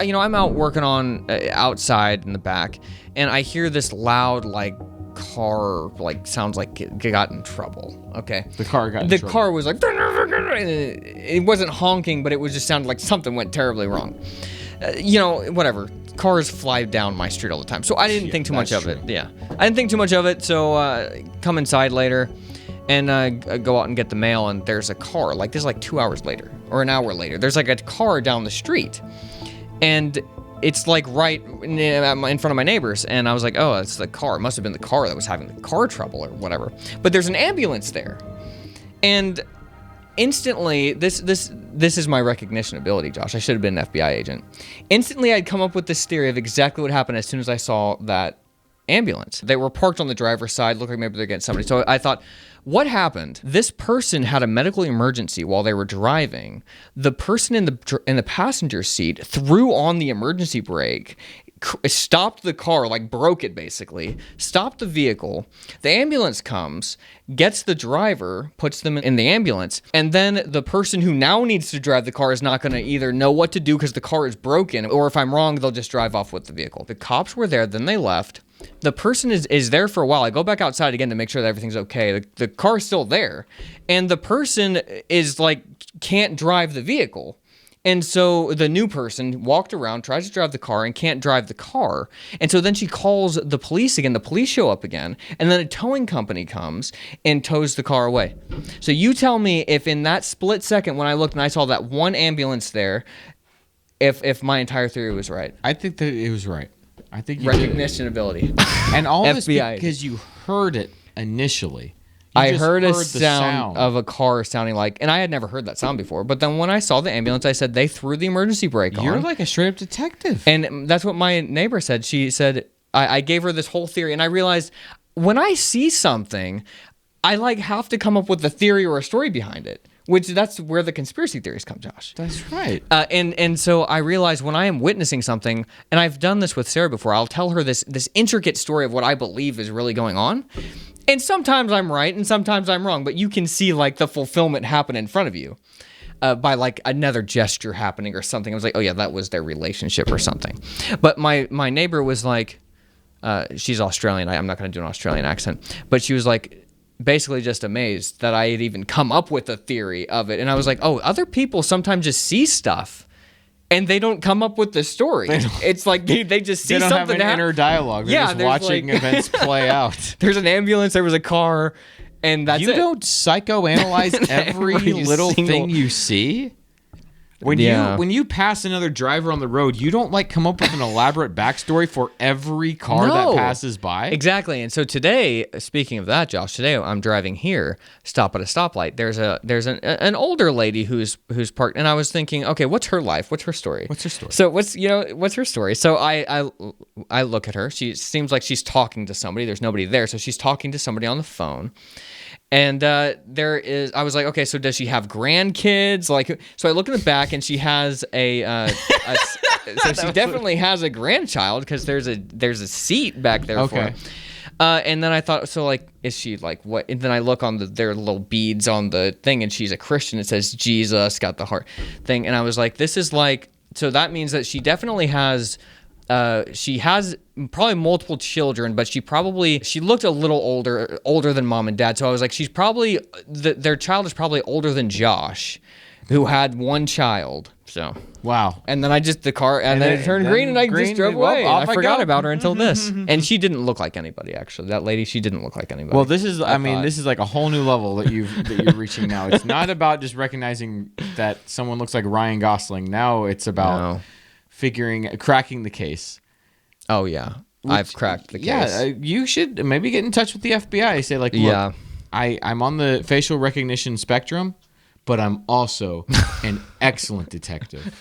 You know, I'm out working on outside in the back, and I hear this loud, like, car, like, sounds like it got in trouble. Okay. The car got in The trouble. car was like, it wasn't honking, but it was just sounded like something went terribly wrong. You know, whatever. Cars fly down my street all the time, so I didn't think too much of it. Yeah, I didn't think too much of it. So come inside later, and go out and get the mail, and there's a car. Like this is like 2 hours later or an hour later. There's like a car down the street, and it's like right in front of my neighbors. And I was like, oh, it's the car. It must have been the car that was having the car trouble or whatever. But there's an ambulance there, and instantly, this is my recognition ability, Josh. I should have been an FBI agent. Instantly, I'd come up with this theory of exactly what happened as soon as I saw that ambulance. They were parked on the driver's side, looked like maybe they're getting somebody. So I thought, what happened? This person had a medical emergency while they were driving. The person in the passenger seat threw on the emergency brake, stopped the car, like broke it basically, stopped the vehicle. The ambulance comes, gets the driver, puts them in the ambulance, and then the person who now needs to drive the car is not going to either know what to do because the car is broken, or if I'm wrong, they'll just drive off with the vehicle. The cops were there, then they left. The person is there for a while. I go back outside again to make sure that everything's okay. The car's still there, and the person is like, can't drive the vehicle. And so the new person walked around, tries to drive the car, and can't drive the car. And so then she calls the police again. The police show up again. And then a towing company comes and tows the car away. So you tell me if in that split second when I looked and I saw that one ambulance there, if my entire theory was right. I think that it was right. I think you recognition ability. And all this FBI. because you heard it initially. I heard a sound of a car sounding like, and I had never heard that sound before. But then when I saw the ambulance, I said, they threw the emergency brake on. You're like a straight up detective. And that's what my neighbor said. She said, I gave her this whole theory, and I realized when I see something, I like have to come up with a theory or a story behind it. Which that's where the conspiracy theories come, Josh. That's right. And so I realize when I am witnessing something, and I've done this with Sarah before, I'll tell her this intricate story of what I believe is really going on. And sometimes I'm right and sometimes I'm wrong, but you can see like the fulfillment happen in front of you by like another gesture happening or something. I was like, oh yeah, that was their relationship or something. But my neighbor was like, she's Australian. I'm not going to do an Australian accent, but she was like, basically just amazed that I had even come up with a theory of it. And I was like, oh, other people sometimes just see stuff and they don't come up with the story. It's like they just see something. They don't have an inner dialogue. They're just watching like, events play out. There's an ambulance, there was a car, and that's it. You don't psychoanalyze every little thing you see? When you pass another driver on the road, you don't like come up with an elaborate backstory for every car that passes by? Exactly. And so today, speaking of that, Josh, today I'm driving here, stop at a stoplight. There's an older lady who's parked, and I was thinking, okay, what's her life? What's her story? What's her story? So what's her story? So I look at her. She seems like she's talking to somebody. There's nobody there, so she's talking to somebody on the phone. And I was like, okay, so does she have grandkids? Like, so I look in the back, and she has so she definitely has a grandchild because there's a seat back there for her. And then I thought, so like, is she like what? And then I look on their little beads on the thing, and she's a Christian. It says Jesus, got the heart thing, and I was like, this is like, so that means that she definitely has. She has probably multiple children, but she looked a little older than mom and dad. So I was like, she's probably, their child is probably older than Josh, who had one child. So. Wow. And then the car, and then it turned green, and I just drove away. I forgot about her until this. And she didn't look like anybody, actually. That lady, she didn't look like anybody. Well, this is like a whole new level that you're reaching now. It's not about just recognizing that someone looks like Ryan Gosling. Now it's about cracking the case. Oh yeah, I've cracked the case. Yeah, you should maybe get in touch with the FBI. Say like, look, I'm on the facial recognition spectrum, but I'm also an excellent detective.